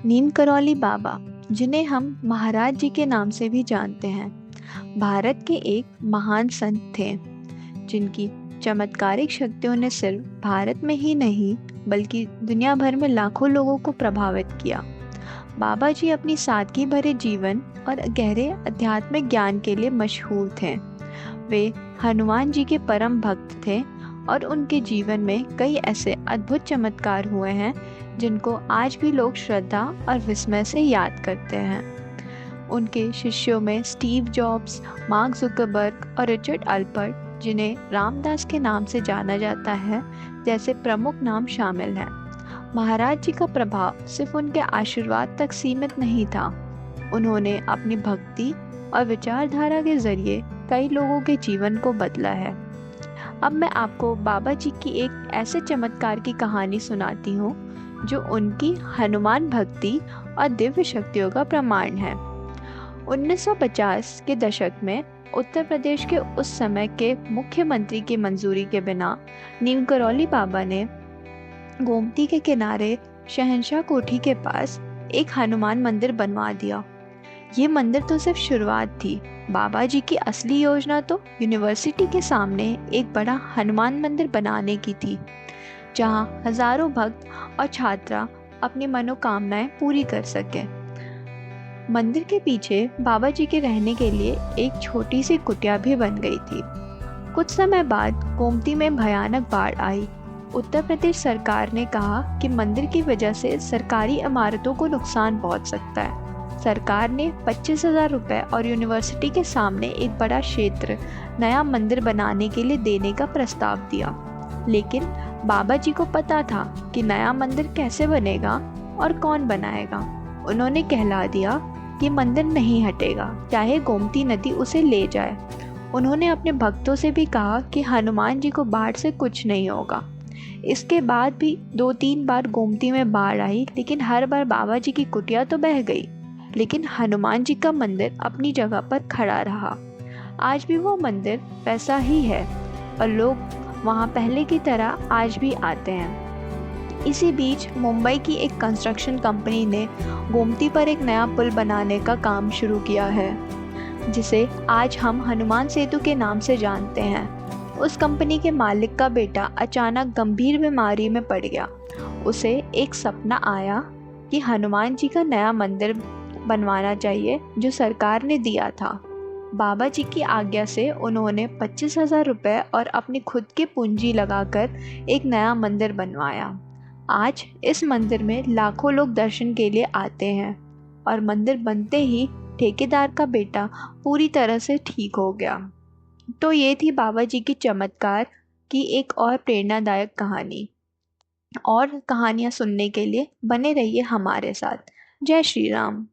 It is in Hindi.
नीम करौली बाबा, जिन्हें हम महाराज जी के नाम से भी जानते हैं, भारत के एक महान संत थे जिनकी चमत्कारिक शक्तियों ने सिर्फ भारत में ही नहीं बल्कि दुनिया भर में लाखों लोगों को प्रभावित किया। बाबा जी अपनी सादगी भरे जीवन और गहरे आध्यात्मिक ज्ञान के लिए मशहूर थे। वे हनुमान जी के परम भक्त थे और उनके जीवन में कई ऐसे अद्भुत चमत्कार हुए हैं जिनको आज भी लोग श्रद्धा और विस्मय से याद करते हैं। उनके शिष्यों में स्टीव जॉब्स, मार्क जुकरबर्ग और रिचर्ड अल्पर्ट, जिन्हें रामदास के नाम से जाना जाता है, जैसे प्रमुख नाम शामिल हैं। महाराज जी का प्रभाव सिर्फ उनके आशीर्वाद तक सीमित नहीं था। उन्होंने अपनी भक्ति और विचारधारा के जरिए कई लोगों के जीवन को बदला है। अब मैं आपको बाबा जी की एक ऐसे चमत्कार की कहानी सुनाती हूँ जो उनकी हनुमान भक्ति और दिव्य शक्तियों का प्रमाण है। 1950 के दशक में उत्तर प्रदेश के उस समय के मुख्यमंत्री की मंजूरी के बिना नीम करौली बाबा ने गोमती के किनारे शहंशाह कोठी के पास एक हनुमान मंदिर बनवा दिया। ये मंदिर तो सिर्फ शुरुआत थी। बाबा जी की असली योजना तो यूनिवर्सिटी के सामने एक बड़ा हनुमान मंदिर बनाने की थी, जहां हजारों भक्त और छात्रा अपनी मनोकामनाएं पूरी कर सके। मंदिर के पीछे बाबा जी के रहने के लिए एक छोटी सी कुटिया भी बन गई थी। कुछ समय बाद गोमती में भयानक बाढ़ आई। उत्तर प्रदेश सरकार ने कहा कि मंदिर की वजह से सरकारी इमारतों को नुकसान पहुंच सकता है। सरकार ने 25,000 रुपये और यूनिवर्सिटी के सामने एक बड़ा क्षेत्र नया मंदिर बनाने के लिए देने का प्रस्ताव दिया। लेकिन बाबा जी को पता था कि नया मंदिर कैसे बनेगा और कौन बनाएगा। उन्होंने कहला दिया कि मंदिर नहीं हटेगा, चाहे गोमती नदी उसे ले जाए। उन्होंने अपने भक्तों से भी कहा कि हनुमान जी को बाढ़ से कुछ नहीं होगा। इसके बाद भी 2-3 बार गोमती में बाढ़ आई, लेकिन हर बार बाबा जी की कुटिया तो बह गई, लेकिन हनुमान जी का मंदिर अपनी जगह पर खड़ा रहा। आज भी वो मंदिर वैसा ही है और लोग वहाँ पहले की तरह आज भी आते हैं। इसी बीच मुंबई की एक कंस्ट्रक्शन कंपनी ने गोमती पर एक नया पुल बनाने का काम शुरू किया है, जिसे आज हम हनुमान सेतु के नाम से जानते हैं। उस कंपनी के मालिक का बेटा अचानक गंभीर बीमारी में पड़ गया। उसे एक सपना आया कि हनुमान जी का नया मंदिर बनवाना चाहिए जो सरकार ने दिया था। बाबा जी की आज्ञा से उन्होंने 25,000 रुपये और अपनी खुद की पूंजी लगाकर एक नया मंदिर बनवाया। आज इस मंदिर में लाखों लोग दर्शन के लिए आते हैं और मंदिर बनते ही ठेकेदार का बेटा पूरी तरह से ठीक हो गया। तो ये थी बाबा जी की चमत्कार की एक और प्रेरणादायक कहानी। और कहानियाँ सुनने के लिए बने रहिए हमारे साथ। जय श्री राम।